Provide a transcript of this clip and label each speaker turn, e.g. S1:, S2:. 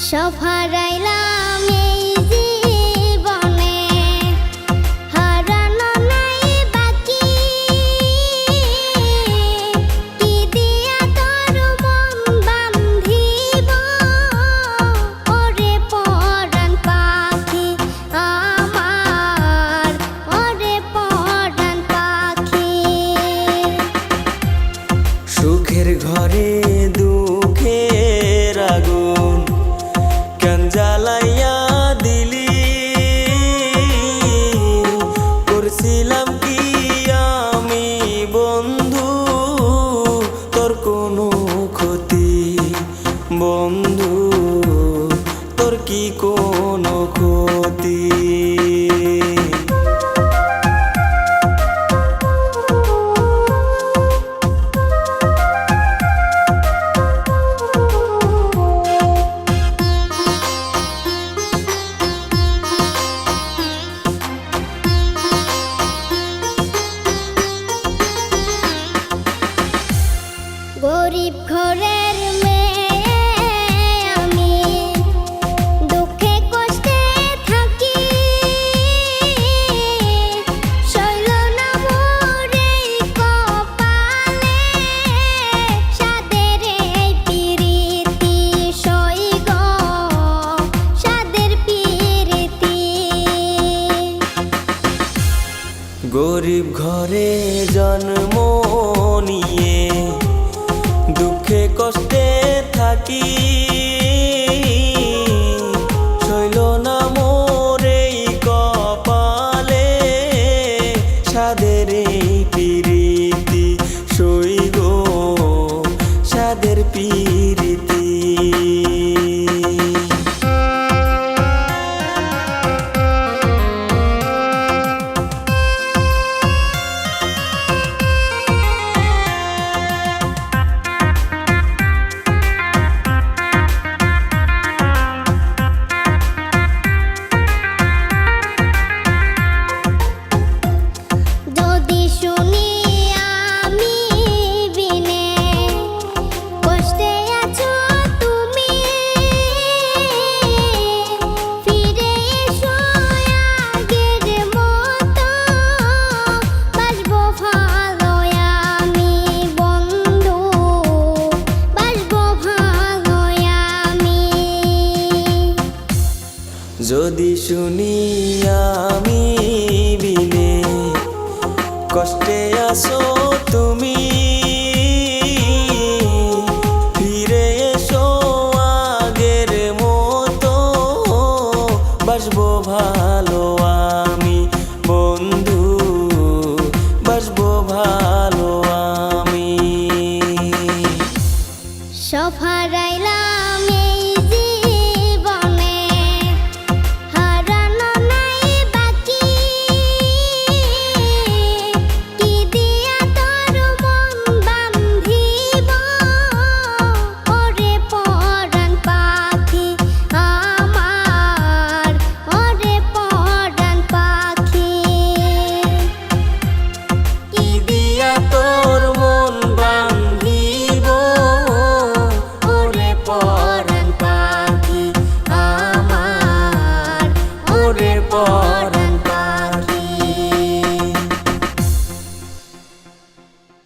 S1: সব হারাইলাম এই জীবনে, হারানো নাই বাকি। কি দিয়া তোর মন বান্ধিব, ওরে পরাণ পাখি আমার, ওরে পরাণ পাখি।
S2: সুখের ঘরে দুঃখের আগুন কেন জ্বালাইয়া দিলি, করছিলাম কি আমি বন্ধু তোর কোনো ক্ষতি, বন্ধু তোর কি কোনো ক্ষতি।
S1: গরিব ঘরের মেয়ে আমি, দুঃখে কষ্টে থাকি। শৈল না মোর এই কপালে, সাদের এই পিরিতি সই গো, সাদের পিরিতি।
S2: গরিব ঘরে জন্ম নিয়ে দুঃখে কষ্টে থাকি, শৈল না মোর এই কপালে, সাদের এই পিরিতি সই গো, সাদের পিরিতি।
S1: যদি শুনি আমি বিনে কষ্টে আছো তুমি, ফিরে এসো আগের মতো, বাসবো ভালো আমি বন্ধু, বাসবো ভালো আমি।
S2: যদি শুনি আমি বিনে কষ্টে আছো তুমি, ফিরে এসো আগের মতো, বাসবো ভালো আমি বন্ধু, বাসবো ভালো আমি।
S1: সব হারাইলাম এই জীবনে, হারানো নাই বাকি। কি দিয়া তোর মন বান্ধিব, ওরে পরাণ পাখি আমার, ওরে পরাণ পাখি।
S2: কি দিয়া তোর মন বান্ধিব, ওরে পরাণ পাখি আমার, ওরে পরাণ